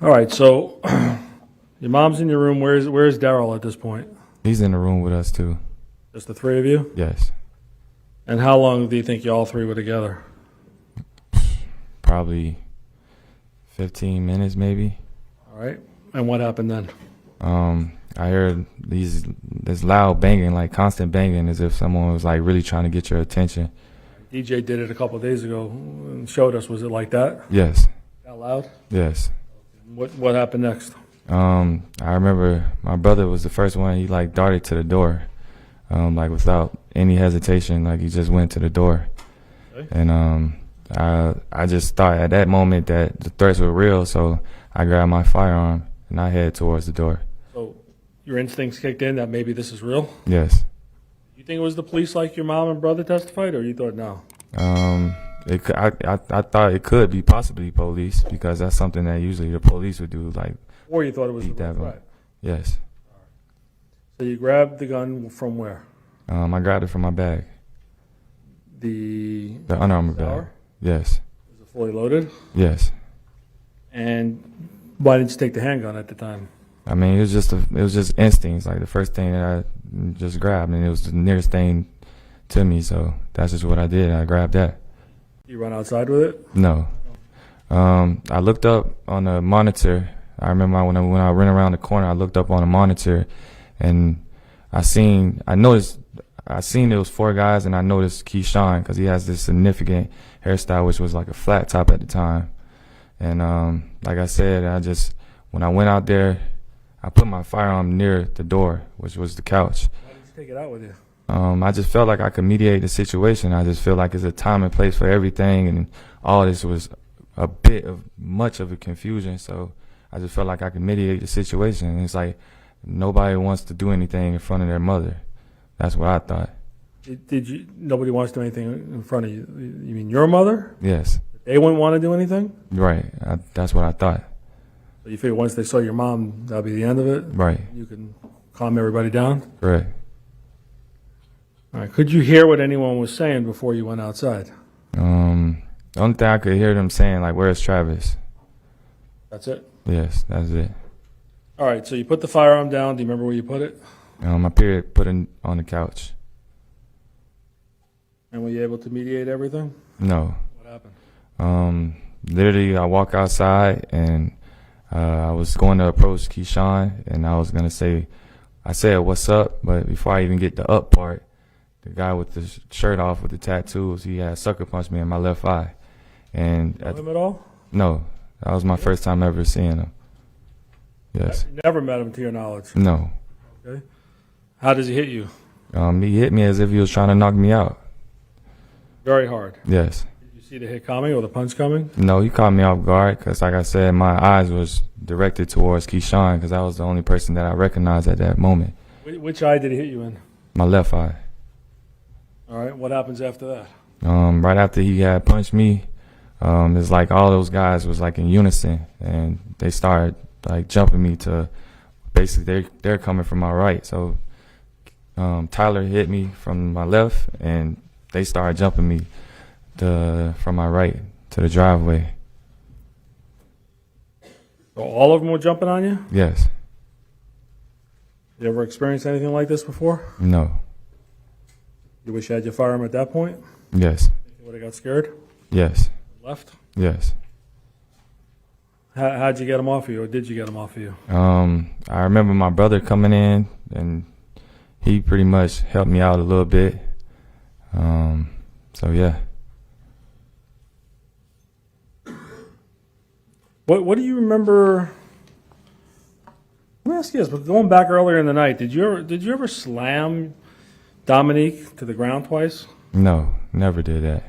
All right, so your mom's in your room. Where's Daryl at this point? He's in the room with us too. Just the three of you? Yes. And how long do you think you all three were together? Probably 15 minutes maybe. All right. And what happened then? I heard this loud banging, like constant banging, as if someone was like really trying to get your attention. DJ did it a couple of days ago and showed us. Was it like that? Yes. That loud? Yes. What happened next? I remember my brother was the first one. He like darted to the door, like without any hesitation. Like he just went to the door. Okay. And I just thought at that moment that the threats were real, so I grabbed my firearm and I headed towards the door. So your instincts kicked in that maybe this is real? Yes. You think it was the police like your mom and brother testified, or you thought no? I thought it could be possibly police, because that's something that usually the police would do. Like, Or you thought it was the that threat? Yes. So you grabbed the gun from where? I grabbed it from my bag, The the Under Armour bag. Sour? Yes. Was it fully loaded? Yes. And why didn't you take the handgun at the time? I mean, it was just instincts. Like the first thing that I just grabbed, and it was the nearest thing to me, so that's just what I did. I grabbed that. You run outside with it? No. I looked up on the monitor. I remember when I ran around the corner, I looked up on the monitor, and I seen it was 4 guys, and I noticed Keyshawn, because he has this significant hairstyle, which was like a flat top at the time. And like I said, when I went out there, I put my firearm near the door, which was the couch. Why did you take it out with you? I just felt like I could mediate the situation. I just feel like it's a time and place for everything, and all this was much of a confusion. So I just felt like I could mediate the situation. And it's like nobody wants to do anything in front of their mother. That's what I thought. Nobody wants to do anything in front of you? You mean your mother? Yes. They wouldn't want to do anything? Right. That's what I thought. So you figure once they saw your mom, that'll be the end of it? Right. You can calm everybody down? Correct. All right. Could you hear what anyone was saying before you went outside? The only thing I could hear them saying, like, "Where's Travis?" That's it? Yes, that's it. All right. So you put the firearm down. Do you remember where you put it? I put it on the couch. And were you able to mediate everything? No. What happened? Literally, I walk outside, and I was going to approach Keyshawn, and I said, "What's up?" But before I even get the up part, the guy with the shirt off with the tattoos, he had sucker punched me in my left eye. And Know him at all? No, that was my first time ever seeing him. Yes. You never met him to your knowledge? No. Okay. How does he hit you? He hit me as if he was trying to knock me out. Very hard. Yes. Did you see the hit coming or the punch coming? No, he caught me off guard, because like I said, my eyes was directed towards Keyshawn, because I was the only person that I recognized at that moment. Which eye did he hit you in? My left eye. All right. What happens after that? Right after he had punched me, it's like all those guys was like in unison, and they started like jumping me to, basically they're coming from my right. So Tyler hit me from my left, and they started jumping me from my right to the driveway. So all of them were jumping on you? Yes. You ever experienced anything like this before? No. You wish you had your firearm at that point? Yes. You would have got scared? Yes. Left? Yes. How'd you get them off of you, or did you get them off of you? I remember my brother coming in, and he pretty much helped me out a little bit. So yeah. What do you remember? Let me ask you this, but going back earlier in the night, did you ever slam Dominique to the ground twice? No, never did that.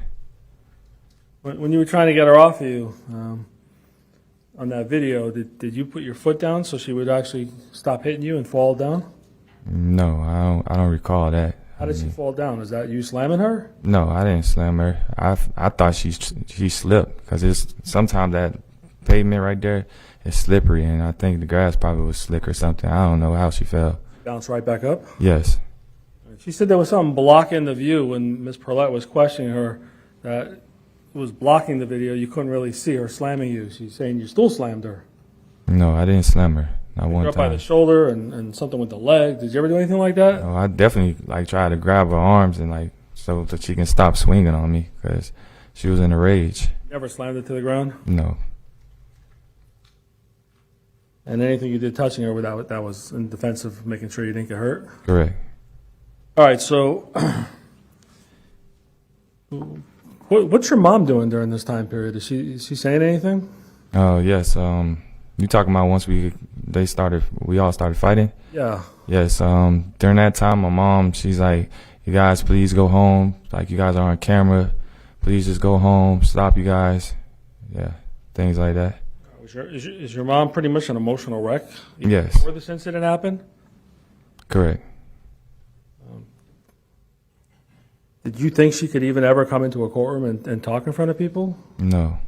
When you were trying to get her off of you on that video, did you put your foot down so she would actually stop hitting you and fall down? No, I don't recall that. How did she fall down? Was that you slamming her? No, I didn't slam her. I thought she slipped, because it's sometimes that pavement right there is slippery, and I think the grass probably was slick or something. I don't know how she fell. Bounced right back up? Yes. She said there was something blocking the view when Ms. Perlette was questioning her that was blocking the video. You couldn't really see her slamming you. She's saying you still slammed her. No, I didn't slam her. Not Picked one her up by time. the shoulder and something with the leg. Did you ever do anything like that? No, I definitely like tried to grab her arms and like so that she can stop swinging on me because she was in a rage. Never slammed it to the ground? No, And anything you did touching her, that was in defense of making sure you didn't get hurt? correct. All right, so what's your mom doing during this time period? Is she saying anything? Oh yes. You talking about once we all started fighting? Yeah. Yes. During that time, my mom, she's like, "You guys, please go home. Like you guys are on camera. Please just go home. Stop, you guys." Yeah, things like that. Is your mom pretty much an emotional wreck? Even Yes. Before this incident happened? Correct. Did you think she could even ever come into a courtroom and talk in front of people? No,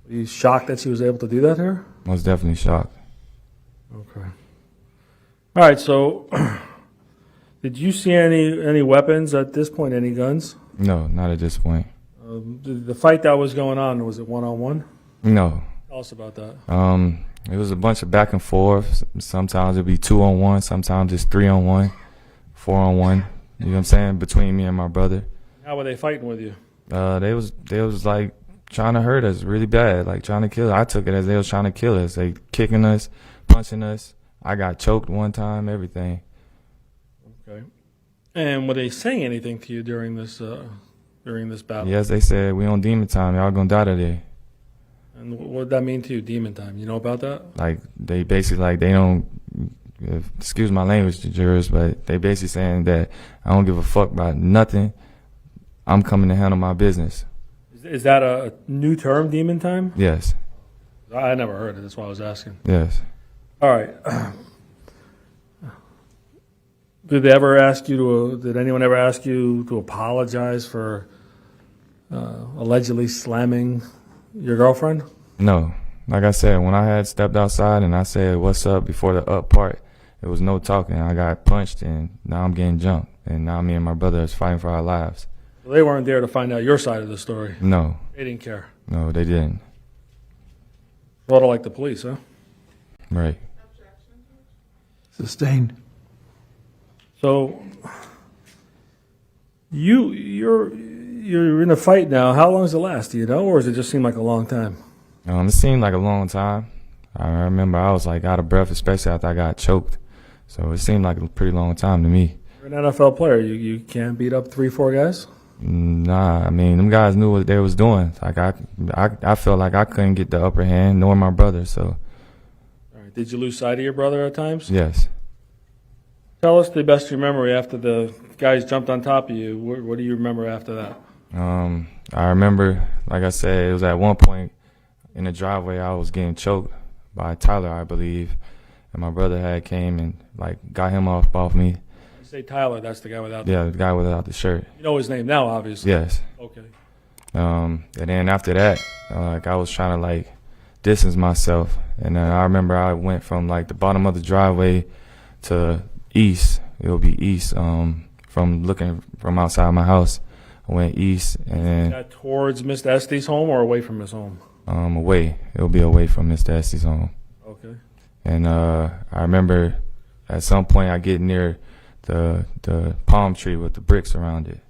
Were you shocked that she was able to do that here? most definitely shocked. Okay. All right, so did you see any weapons at this point, any guns? No, not at this point. The fight that was going on, was it one-on-one? No. Tell us about that. It was a bunch of back and forth. Sometimes it'd be 2-on-1, sometimes it's 3-on-1, 4-on-1. You know what I'm saying? Between me and my brother. How were they fighting with you? They was like trying to hurt us really bad, like trying to kill us. I took it as they was trying to kill us. They kicking us, punching us. I got choked one time, everything. Okay. And were they saying anything to you during this battle? Yes, they said, "We on demon time. Y'all gonna die today." And what did that mean to you, demon time? You know about that? Like they basically like they don't. Excuse my language, to jurors, but they basically saying that I don't give a fuck about nothing. I'm coming to handle my business. Is that a new term, demon time? Yes. I never heard it. That's why I was asking. Yes. All right. Did anyone ever ask you to apologize for allegedly slamming your girlfriend? No. Like I said, when I had stepped outside and I said, "What's up?" before the up part, there was no talking. I got punched and now I'm getting jumped. And now me and my brother is fighting for our lives. Well, they weren't there to find out your side of the story. No. They didn't care. No, they didn't. Sort of like the police, huh? Right. Sustained. So you're in a fight now. How long does it last? Do you know, or does it just seem like a long time? It seemed like a long time. I remember I was like out of breath, especially after I got choked. So it seemed like a pretty long time to me. You're an NFL player. You can't beat up 3-4 guys? Nah, I mean, them guys knew what they was doing. Like I felt like I couldn't get the upper hand, nor my brother. So All right. Did you lose sight of your brother at times? yes. Tell us the best you remember after the guys jumped on top of you. What do you remember after that? I remember, like I said, it was at one point in the driveway I was getting choked by Tyler, I believe, and my brother had came and like got him off me. You say Tyler, that's the guy without Yeah, the guy without the shirt. You know his name now, obviously. Yes. Okay. And then after that, like I was trying to like distance myself, and then I remember I went from like the bottom of the driveway to east. It'll be east. From looking from outside my house, I went east and then That towards Mr. Estes' home or away from his home? away. It'll be away from Mr. Estes' home. Okay. And I remember at some point I get near the palm tree with the bricks around it.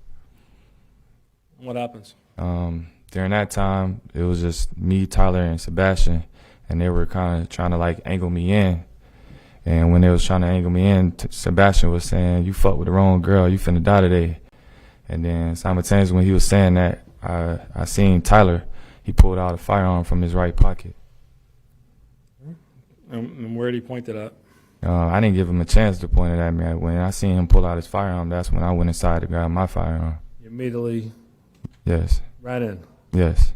What happens? During that time, it was just me, Tyler, and Sebastian, and they were kind of trying to like angle me in. And when they was trying to angle me in, Sebastian was saying, "You fuck with the wrong girl. You finna die today." And then simultaneously when he was saying that, I seen Tyler. He pulled out a firearm from his right pocket. And where did he point it at? I didn't give him a chance to point it at me. When I seen him pull out his firearm, that's when I went inside to grab my firearm. You immediately Yes. ran in. Yes.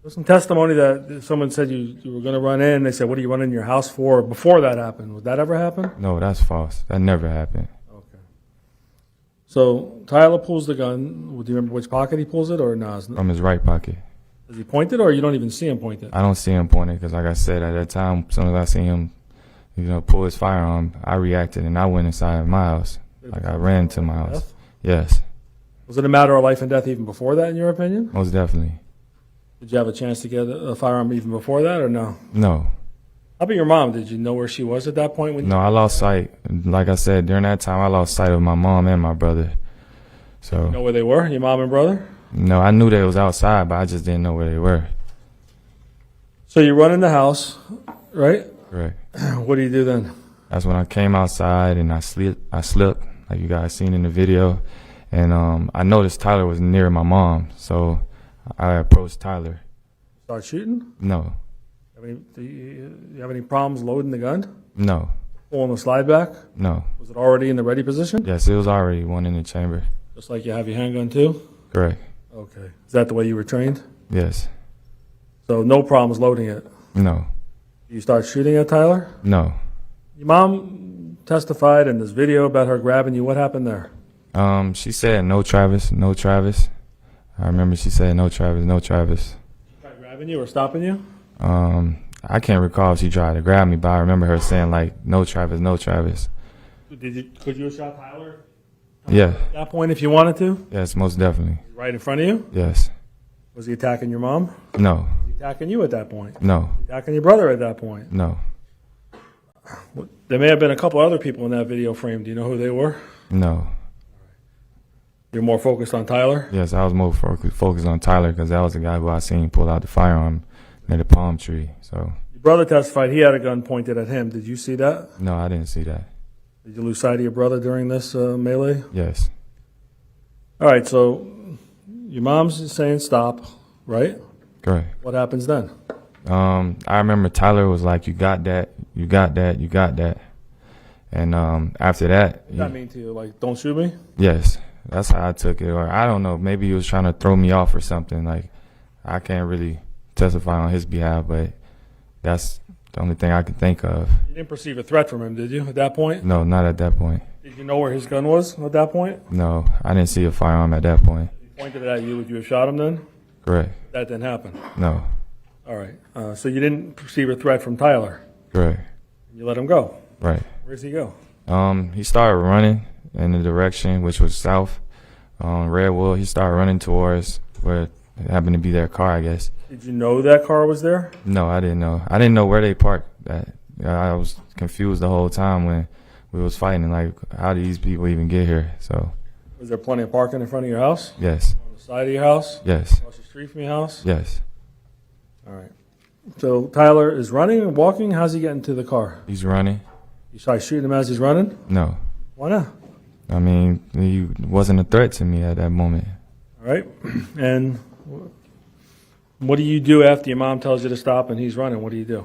There's some testimony that someone said you were going to run in. They said, "What are you running in your house for?" Before that happened. Would that ever happen? No, that's false. That never happened. Okay. So Tyler pulls the gun. Do you remember which pocket he pulls it, or no? From his right pocket. Does he point it, or you don't even see him point it? I don't see him pointing because, like I said, at that time, as soon as I seen him, pull his firearm, I reacted and I went inside my house. Like I ran to my house. Death? Yes, Was it a matter of life and death even before that, in your opinion? most definitely. Did you have a chance to get a firearm even before that, or no? No. How about your mom? Did you know where she was at that point? When No, I lost sight. Like I said, during that time, I lost sight of my mom and my brother. So, you know where they were? Your mom and brother? no, I knew they was outside, but I just didn't know where they were. So you run in the house, right? Correct. What do you do then? That's when I came outside and I slipped, like you guys seen in the video. And I noticed Tyler was near my mom, so I approached Tyler. Start shooting? No, Do you have any problems loading the gun? no, Pulling the slide back? no. Was it already in the ready position? Yes, it was already one in the chamber. Just like you have your handgun too? Correct. Okay. Is that the way you were trained? Yes. So no problems loading it. No, You start shooting at Tyler? no. Your mom testified in this video about her grabbing you. What happened there? She said, no, Travis, no, Travis. I remember she said, no, Travis, no, Travis. Tried grabbing you or stopping you? I can't recall if she tried to grab me, but I remember her saying, like, no, Travis, no, Travis. Could you have shot Tyler Yeah. at that point if you wanted to? Yes, most definitely. Right in front of you? Yes. Was he attacking your mom? No, Was he attacking you at that point? no, Attacking your brother at that point? no, There may have been a couple other people in that video frame. Do you know who they were? no. You're more focused on Tyler? Yes, I was more focused on Tyler because that was the guy who I seen pull out the firearm near the palm tree. So, Your brother testified he had a gun pointed at him. Did you see that? no, I didn't see that. Did you lose sight of your brother during this melee? Yes, All right, so your mom's saying stop, right? correct. What happens then? I remember Tyler was like, you got that, you got that, you got that. And after that, What did that mean to you? Like, don't shoot me? yes, that's how I took it. Or I don't know, maybe he was trying to throw me off or something. Like, I can't really testify on his behalf, but that's the only thing I can think of. You didn't perceive a threat from him, did you, at that point? No, not at that point. Did you know where his gun was at that point? No, I didn't see a firearm at that point. He pointed it at you. Would you have shot him then? Correct. That didn't happen. No, All right. So you didn't perceive a threat from Tyler. correct. You let him go. Right. Where's he go? He started running in the direction which was south. Redwood, he started running towards where it happened to be their car, I guess. Did you know that car was there? No, I didn't know. I didn't know where they parked that. I was confused the whole time when we was fighting. Like, how did these people even get here? So, Was there plenty of parking in front of your house? yes, On the side of your house? yes, Across the street from your house? yes. All right. So Tyler is running and walking. How's he getting to the car? He's running. You try shooting him as he's running? No, Why not? I mean, he wasn't a threat to me at that moment. All right. And what do you do after your mom tells you to stop and he's running? What do you do?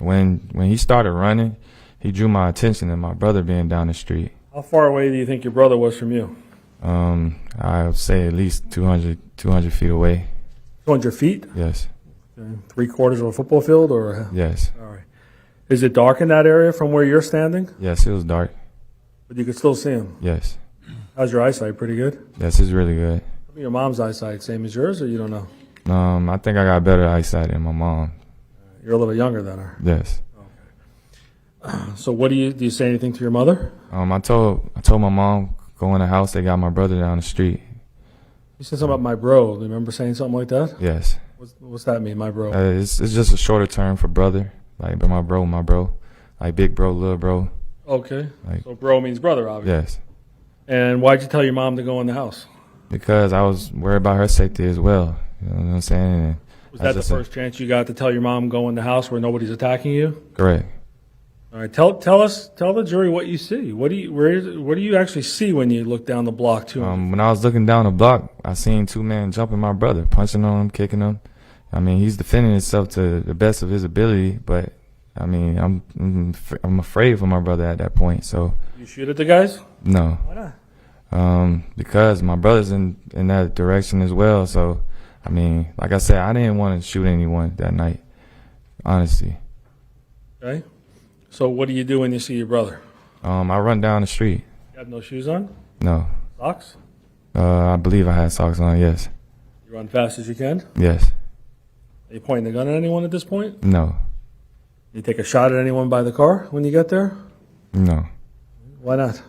When he started running, he drew my attention to my brother being down the street. How far away do you think your brother was from you? I would say at least 200 feet away. 200 feet? Yes, Okay. 3/4 of a football field? Or yes, all right. Is it dark in that area from where you're standing? yes. It was dark. But you could still see him. Yes, How's your eyesight? Pretty good? yes. It's really good. Your mom's eyesight, same as yours, or you don't know? I think I got better eyesight than my mom. You're a little younger than her. Yes. So what do you say anything to your mother? I told my mom, go in the house. They got my brother down the street. You said something about my bro. Do you remember saying something like that? Yes. What's that mean, my bro? It's just a shorter term for brother. Like, but my bro. Like big bro, little bro. Okay. Like, So bro means brother, obviously. yes. And why'd you tell your mom to go in the house? Because I was worried about her safety as well. You know what I'm saying? And Was that the first chance you got to tell your mom go in the house where nobody's attacking you? correct. All right. Tell the jury what you see. What do you actually see when you look down the block to him? When I was looking down the block, I seen two men jumping my brother, punching on him, kicking him. I mean, he's defending himself to the best of his ability, but I mean, I'm afraid for my brother at that point. So You shoot at the guys? no, Why not? because my brother's in that direction as well. So I mean, like I said, I didn't want to shoot anyone that night, honestly. Okay. So what do you do when you see your brother? I run down the street. You have no shoes on? No, Socks? I believe I had socks on. Yes, You run fast as you can? yes, Are you pointing the gun at anyone at this point? no, You take a shot at anyone by the car when you get there? no. Why not?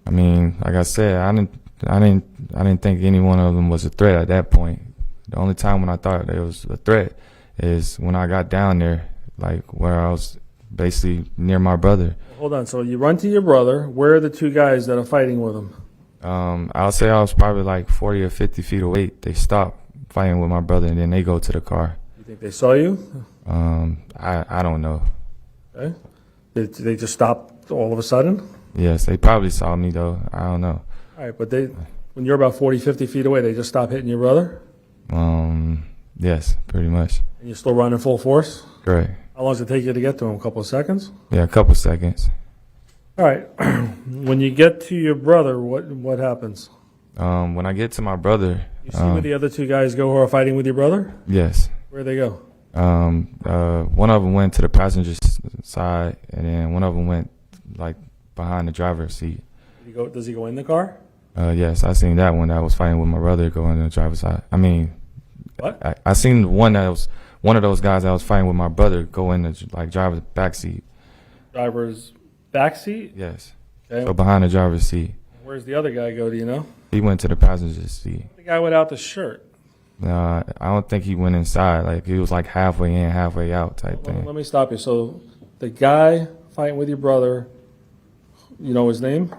I mean, like I said, I didn't think any one of them was a threat at that point. The only time when I thought it was a threat is when I got down there, like where I was basically near my brother. Hold on. So you run to your brother. Where are the two guys that are fighting with him? I'll say I was probably like 40 or 50 feet away. They stopped fighting with my brother, and then they go to the car. You think they saw you? I don't know. Okay. Did they just stop all of a sudden? Yes, they probably saw me though. I don't know. All right, but when you're about 40, 50 feet away, they just stop hitting your brother? Yes, pretty much. And you're still running full force? Correct. How long does it take you to get to him? A couple of seconds? Yeah, a couple seconds. All right. When you get to your brother, what happens? When I get to my brother, You see where the other two guys go who are fighting with your brother? yes. Where they go? One of them went to the passenger side, and then one of them went like behind the driver's seat. Does he go in the car? Yes, I seen that one that was fighting with my brother go in the driver's side. I mean, What? I seen one that was one of those guys that was fighting with my brother go in the like driver's back seat. Driver's back seat? Yes. Okay. So behind the driver's seat. Where's the other guy go, do you know? He went to the passenger seat. The guy without the shirt. I don't think he went inside. Like he was like halfway in, halfway out type thing. Let me stop you. So the guy fighting with your brother, you know his name?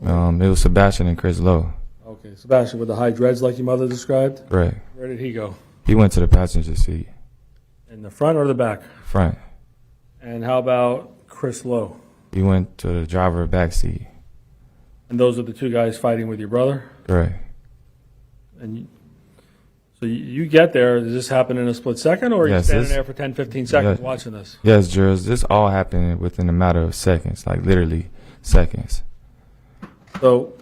It was Sebastian and Chris Lowe. Okay, Sebastian with the high dreads like your mother described. Right. Where did he go? He went to the passenger seat. In the front or the back? Front. And how about Chris Lowe? He went to the driver back seat. And those are the two guys fighting with your brother? Right. And so you get there, does this happen in a split second, or are you Yes, standing there for 10, 15 seconds Yeah. watching this? Yes, Jules. This all happened within a matter of seconds, like literally seconds. So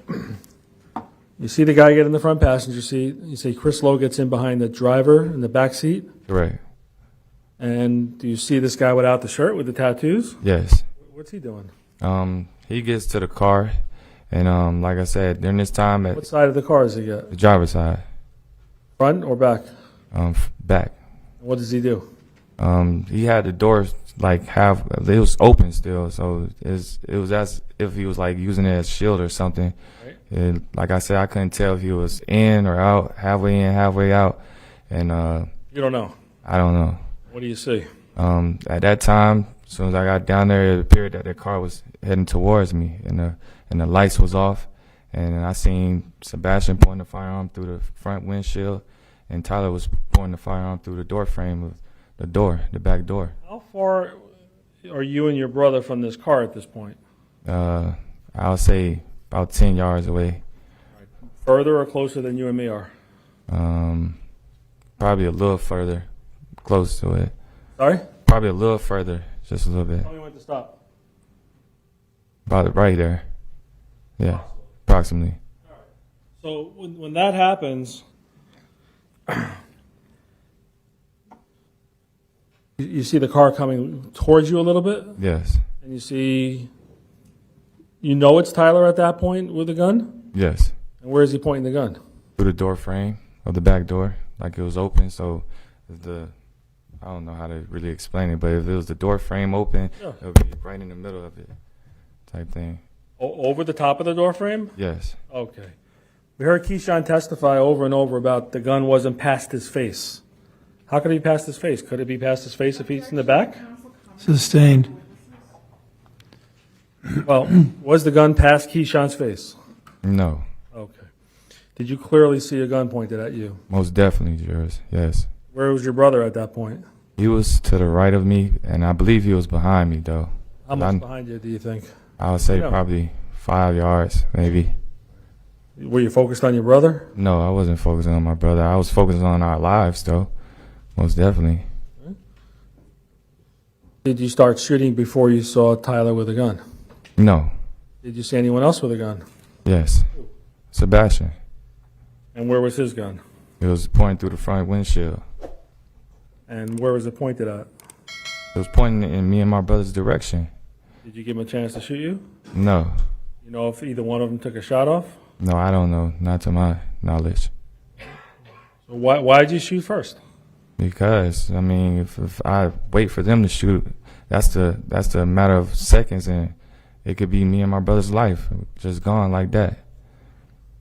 you see the guy get in the front passenger seat. You see Chris Lowe gets in behind the driver in the back seat. Right. And do you see this guy without the shirt with the tattoos? Yes. What's he doing? He gets to the car, and like I said, during this time at What side of the car does he get? the driver's side, Front or back? back. What does he do? He had the door like half. It was open still, so it was as if he was like using it as shield or something. Right. And like I said, I couldn't tell if he was in or out, halfway in, halfway out, and You don't know. I don't know. What do you see? At that time, as soon as I got down there, it appeared that the car was heading towards me, and the lights was off, and I seen Sebastian pointing the firearm through the front windshield, and Tyler was pointing the firearm through the door frame of the door, the back door. How far are you and your brother from this car at this point? I'll say about 10 yards away. Further or closer than you and me are? Probably a little further, close to it. Sorry? Probably a little further, just a little bit. Tell me when to stop. About right there. Yeah, approximately. So when that happens, you see the car coming towards you a little bit, Yes. and you know it's Tyler at that point with a gun? Yes. And where is he pointing the gun? Through the door frame of the back door, like it was open. So if I don't know how to really explain it, but if it was the door frame open, Yeah. it would be right in the middle of it, type thing. Over the top of the door frame? Yes. Okay. We heard Keyshawn testify over and over about the gun wasn't past his face. How could it be past his face? Could it be past his face if he's in the back? Sustained. Well, was the gun past Keyshawn's face? No. Okay. Did you clearly see a gun pointed at you? Most definitely yours. Yes. Where was your brother at that point? He was to the right of me, and I believe he was behind me though. How much behind you do you think? I would say Yeah. probably 5 yards, maybe. Were you focused on your brother? No, I wasn't focusing on my brother. I was focusing on our lives though. Most definitely. Did you start shooting before you saw Tyler with a gun? No. Did you see anyone else with a gun? Yes. Sebastian. And where was his gun? It was pointing through the front windshield. And where was it pointed at? It was pointing in me and my brother's direction. Did you give him a chance to shoot you? No. You know if either one of them took a shot off? No, I don't know. Not to my knowledge. So why did you shoot first? Because I mean, if I wait for them to shoot, that's the matter of seconds, and it could be me and my brother's life just gone like that.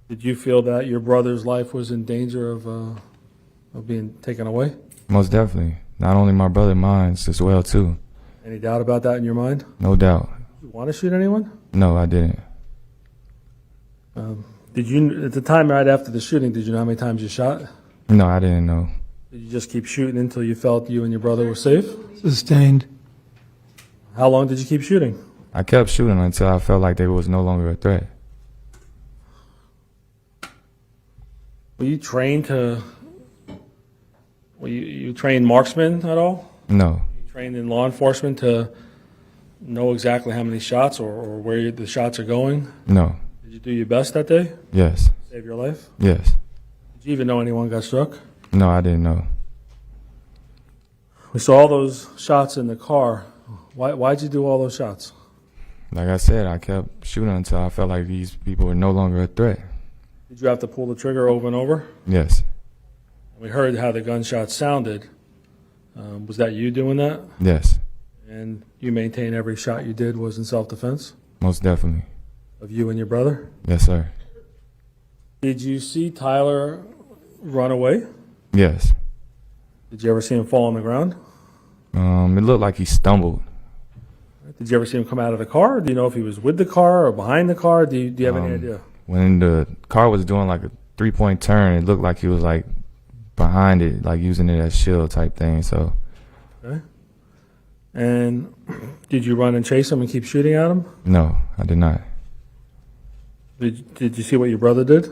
Did you feel that your brother's life was in danger of being taken away? Most definitely. Not only my brother, mine as well too. Any doubt about that in your mind? No doubt. Did you want to shoot anyone? No, I didn't. Did you, at the time right after the shooting, did you know how many times you shot? No, I didn't know. Did you just keep shooting until you felt you and your brother were safe? Sustained. How long did you keep shooting? I kept shooting until I felt like they was no longer a threat. Were you trained to, you trained marksman at all? No, You trained in law enforcement to know exactly how many shots or where the shots are going? no, Did you do your best that day? yes, Save your life? yes. Did you even know anyone got struck? No, I didn't know. We saw all those shots in the car. Why'd you do all those shots? Like I said, I kept shooting until I felt like these people were no longer a threat. Did you have to pull the trigger over and over? Yes, We heard how the gunshot sounded. Was that you doing that? yes, And you maintain every shot you did was in self-defense most definitely. of you and your brother? Yes, sir. Did you see Tyler run away? Yes. Did you ever see him fall on the ground? It looked like he stumbled. Did you ever see him come out of the car? Do you know if he was with the car or behind the car? Do you have any idea? When the car was doing like a 3-point turn, it looked like he was like behind it, like using it as shield type thing. So Okay. And did you run and chase him and keep shooting at him? no, I did not. Did you see what your brother did?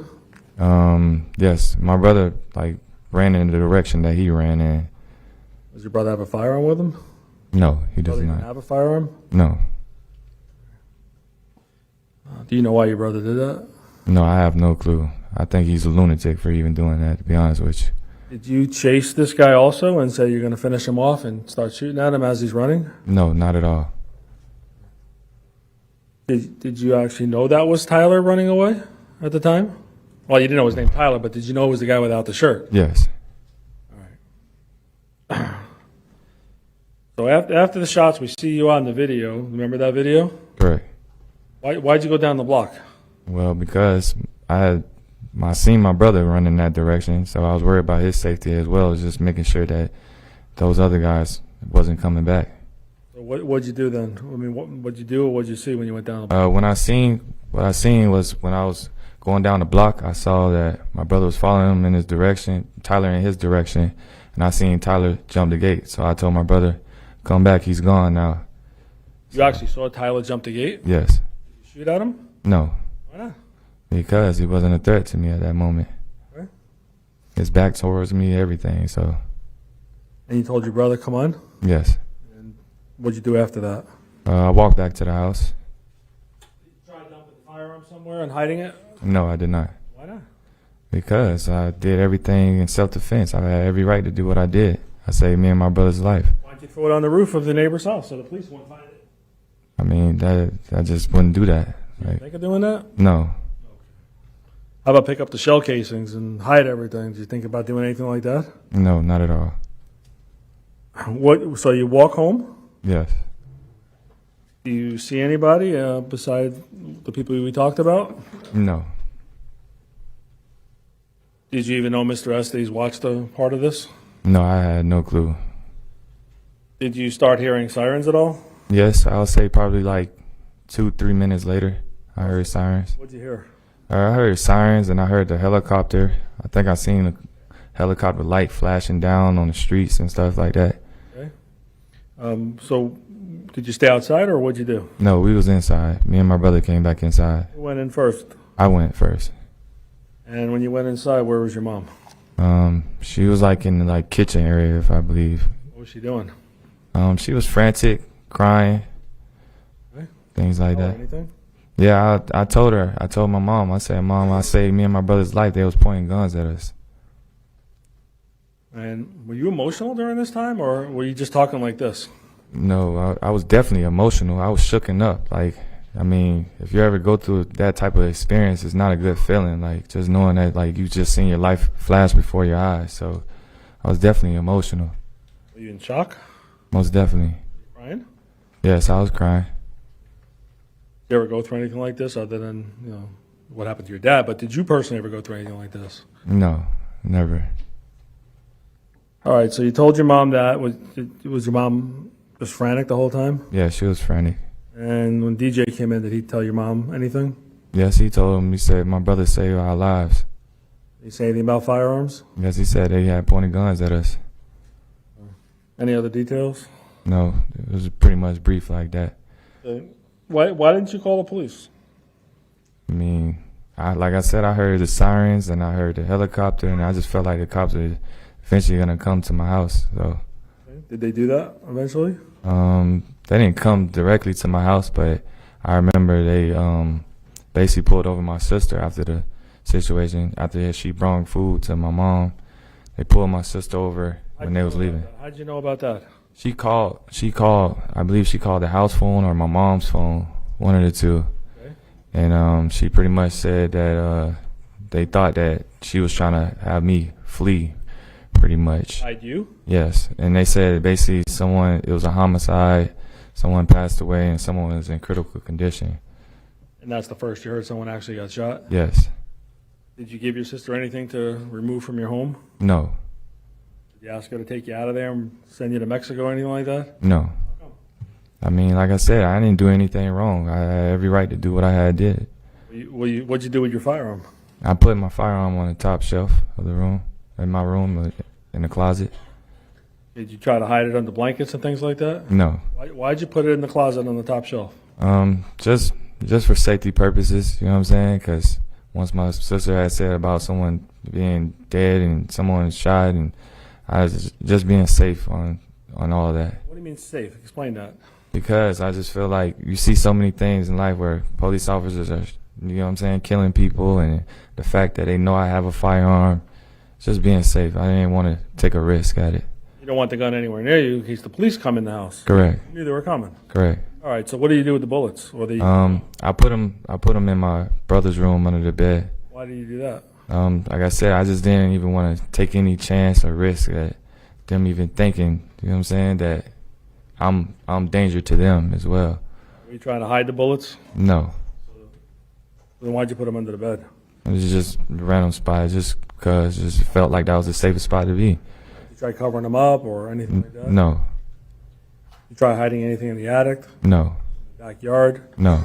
Yes, my brother like ran in the direction that he ran in. Does your brother have a firearm with him? No, he does Brother even not. have a firearm? No, Do you know why your brother did that? no, I have no clue. I think he's a lunatic for even doing that, to be honest with you. Did you chase this guy also and say you're going to finish him off and start shooting at him as he's running? No, not at all. Did you actually know that was Tyler running away at the time? Well, you didn't know his name Tyler, but did you know it was the guy without the shirt? Yes, So after the shots, we see you on the video. Remember that video? correct. Why'd you go down the block? Well, because I seen my brother run in that direction, so I was worried about his safety as well as just making sure that those other guys wasn't coming back. So what'd you do then? I mean, what'd you do or what'd you see when you went down the block? What I seen was when I was going down the block, I saw that my brother was following him in his direction, Tyler in his direction, and I seen Tyler jump the gate. So I told my brother, come back, he's gone now. You actually saw Tyler jump the gate? Yes. Did you shoot at him? No, Why not? because he wasn't a threat to me at that moment. Okay. His back towards me, everything, so And you told your brother, come on? yes. What'd you do after that? I walked back to the house. Did you try dumping the firearm somewhere and hiding it? No, I did not. Why not? Because I did everything in self-defense. I had every right to do what I did. I saved me and my brother's life. Why don't you throw it on the roof of the neighbor's house so the police won't find it? I mean, I just wouldn't do that. Like, Think of doing that? no, How about pick up the shell casings and hide everything? Did you think about doing anything like that? no, not at all. So you walk home? Yes. Do you see anybody besides the people we talked about? No. Did you even know Mr. Estes watched a part of this? No, I had no clue. Did you start hearing sirens at all? Yes, I'll say probably like 2-3 minutes later, I heard sirens. What'd you hear? I heard sirens and I heard the helicopter. I think I seen a helicopter light flashing down on the streets and stuff like that. Okay. So did you stay outside or what'd you do? No, we was inside. Me and my brother came back inside. Who went in first? I went first. And when you went inside, where was your mom? She was like in the like kitchen area, if I believe. What was she doing? She was frantic, crying, Okay. things like Tell her that. Anything? Yeah, I told her. I told my mom. I said, Mom, I saved me and my brother's life. They was pointing guns at us. And were you emotional during this time or were you just talking like this? No, I was definitely emotional. I was shooken up. Like, I mean, if you ever go through that type of experience, it's not a good feeling. Like, just knowing that, like, you just seen your life flash before your eyes. So I was definitely emotional. Were you in shock? Most definitely. Crying? Yes, I was crying. Did you ever go through anything like this other than, what happened to your dad? But did you personally ever go through anything like this? No, never. All right, so you told your mom that. Was your mom Just frantic the whole time? Yeah, she was frantic. And when DJ came in, did he tell your mom anything? Yes, he told him. He said my brother saved our lives. Did he say anything about firearms? Yes, he said they had pointed guns at us. Any other details? No, it was pretty much brief like that. Why didn't you call the police? I mean, like I said, I heard the sirens and I heard the helicopter, and I just felt like the cops were eventually gonna come to my house. So, Did they do that eventually? they didn't come directly to my house, but I remember they basically pulled over my sister after the situation. After she brought food to my mom, they pulled my sister over when they was leaving. How'd you know about that? She called. I believe she called the house phone or my mom's phone, one of the two. Okay. And she pretty much said that they thought that she was trying to have me flee, pretty much. Hide you? Yes. And they said basically it was a homicide, someone passed away, and someone was in critical condition. And that's the first you heard someone actually got shot? Yes. Did you give your sister anything to remove from your home? No. Did you ask her to take you out of there and send you to Mexico or anything like that? No. I mean, like I said, I didn't do anything wrong. I had every right to do what I had did. What'd you do with your firearm? I put my firearm on the top shelf of the room, in my room, in the closet. Did you try to hide it under blankets and things like that? No. Why'd you put it in the closet on the top shelf? Just for safety purposes, you know what I'm saying? Because once my sister had said about someone being dead and someone shot, and I was just being safe on all of that. What do you mean safe? Explain that. Because I just feel like you see so many things in life where police officers are, you know what I'm saying, killing people, and the fact that they know I have a firearm, just being safe. I didn't want to take a risk at it. You don't want the gun anywhere near you in case the police come in the house. Correct. You knew they were coming. Correct. All right. So what do you do with the bullets? Or I put them in my brother's room under the bed. Why do you do that? Like I said, I just didn't even want to take any chance or risk at them even thinking, you know what I'm saying, that I'm danger to them as well. Were you trying to hide the bullets? No. Then why'd you put them under the bed? It was just a random spot, just because it just felt like that was the safest spot to be. You try covering them up or anything like that? No. You try hiding anything in the attic? No. Backyard? No.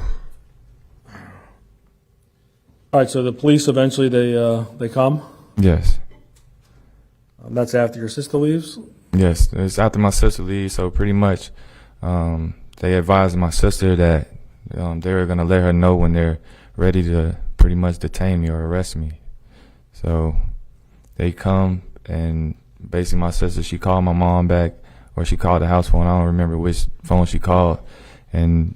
All right. So the police eventually they come. Yes. That's after your sister leaves. Yes, it's after my sister leaves, so pretty much they advised my sister that they were going to let her know when they're ready to pretty much detain me or arrest me. So they come, and basically my sister, she called my mom back, or she called the house phone. I don't remember which phone she called, and